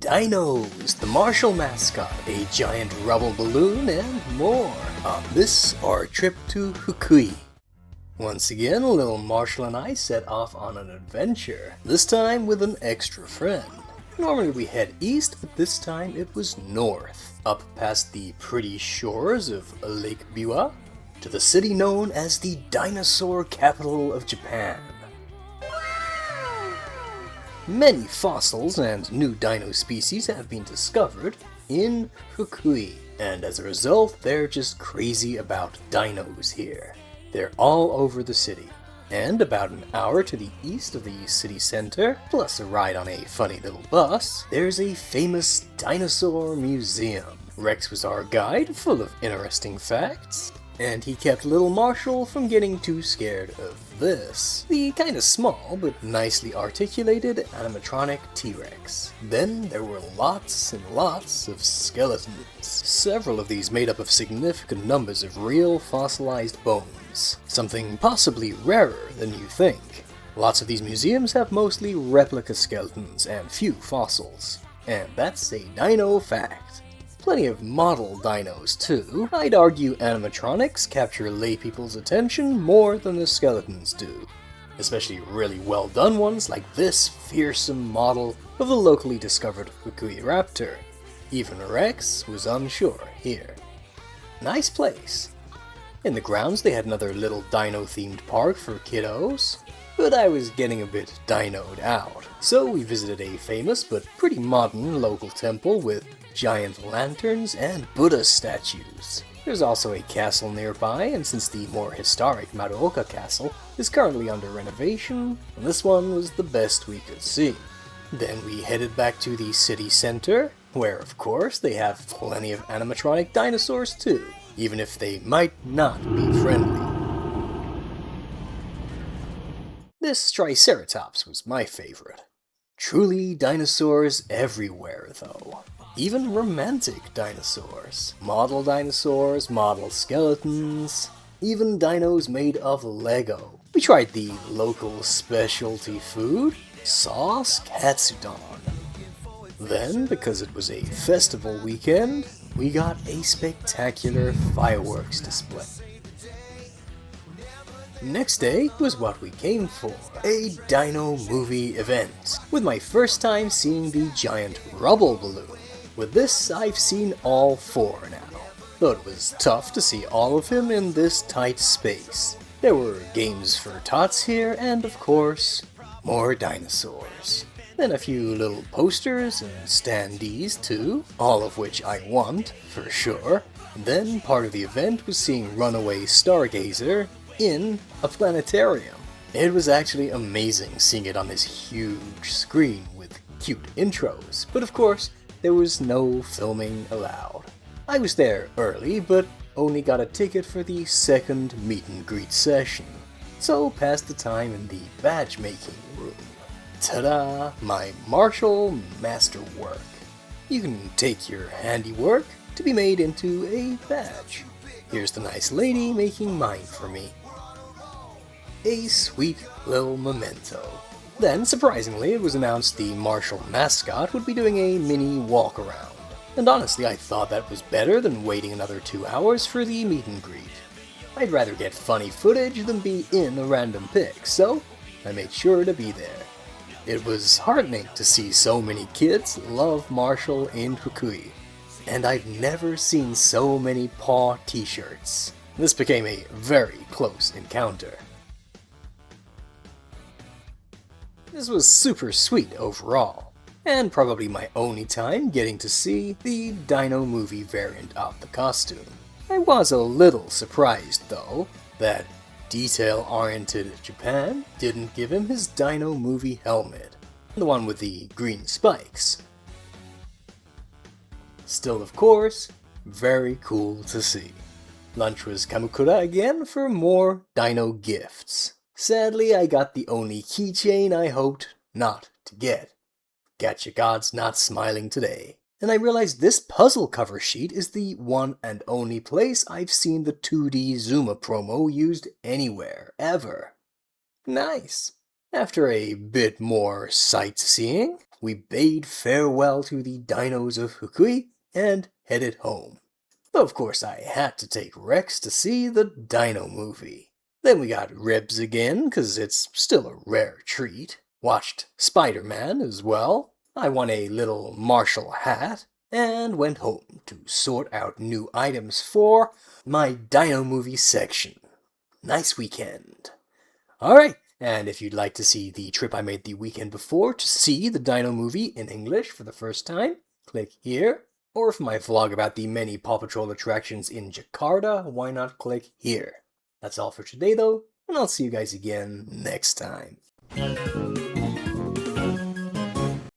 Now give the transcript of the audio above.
dinos, the martial mascot, a giant rubble balloon, and more on this, our trip to Fukui. Once again, little Marshall and I set off on an adventure, this time with an extra friend. Normally we head east, but this time it was north, up past the pretty shores of Lake Biwa, to the city known as the Dinosaur Capital of Japan. Many fossils and new dino species have been discovered in Fukui, and as a result, they're just crazy about dinos here. They're all over the city, and about an hour to the east of the city center, plus a ride on a funny little bus, there's a famous dinosaur museum. Rex was our guide, full of interesting facts, and he kept little Marshall from getting too scared of this, the kinda small but nicely articulated animatronic T-Rex. Then there were lots and lots of skeletons, several of these made up of significant numbers of real fossilized bones, something possibly rarer than you think. Lots of these museums have mostly replica skeletons and few fossils, and that's a dino fact. Plenty of model dinos too. I'd argue animatronics capture laypeople's attention more than the skeletons do. Especially really well done ones like this fearsome model of the locally discovered Fukui raptor. Even Rex was unsure here. Nice place. In the grounds they had another little dino-themed park for kiddos, but I was getting a bit dinoed out. So we visited a famous but pretty modern local temple with giant lanterns and Buddha statues. There's also a castle nearby, and since the more historic Maruoka Castle is currently under renovation, this one was the best we could see. Then we headed back to the city center, where of course they have plenty of animatronic dinosaurs too, even if they might not be friendly. This Triceratops was my favorite. Truly dinosaurs everywhere though. Even romantic dinosaurs. Model dinosaurs, model skeletons, even dinos made of Lego. We tried the local specialty food, sauce katsudon. Then, because it was a festival weekend, we got a spectacular fireworks display. Next day was what we came for, a Dino Movie event, with my first time seeing the giant rubble balloon. With this, I've seen all four now, though it was tough to see all of him in this tight space. There were games for tots here, and of course, more dinosaurs. Then a few little posters and standees too, all of which I want, for sure. And then part of the event was seeing Runaway Stargazer in a planetarium. It was actually amazing seeing it on this huge screen with cute intros, but of course, there was no filming allowed. I was there early, but only got a ticket for the second meet and greet session, so passed the time in the badge making room. Ta-da! My Marshall masterwork. You can take your handiwork to be made into a badge. Here's the nice lady making mine for me. A sweet little memento. Then, surprisingly, it was announced the Marshall mascot would be doing a mini walk-around. And honestly, I thought that was better than waiting another 2 hours for the meet and greet. I'd rather get funny footage than be in a random pic, so I made sure to be there. It was heartening to see so many kids love Marshall in Fukui, and I've never seen so many PAW t-shirts. This became a very close encounter. This was super sweet overall, and probably my only time getting to see the Dino Movie variant of the costume. I was a little surprised though, that detail-oriented Japan didn't give him his Dino Movie helmet, the one with the green spikes. Still, of course, very cool to see. Lunch was Kamukura again for more dino gifts. Sadly, I got the only keychain I hoped not to get. Gacha God's not smiling today. And I realized this puzzle cover sheet is the one and only place I've seen the 2D Zuma promo used anywhere, ever. Nice. After a bit more sightseeing, we bade farewell to the dinos of Fukui and headed home. Of course, I had to take Rex to see the Dino Movie. Then we got ribs again, 'cause it's still a rare treat. Watched Spider-Man as well. I won a little Marshall hat, and went home to sort out new items for my Dino Movie section. Nice weekend. Alright, and if you'd like to see the trip I made the weekend before to see the Dino Movie in English for the first time, click here. Or for my vlog about the many PAW Patrol attractions in Jakarta, why not click here? That's all for today though, and I'll see you guys again next time.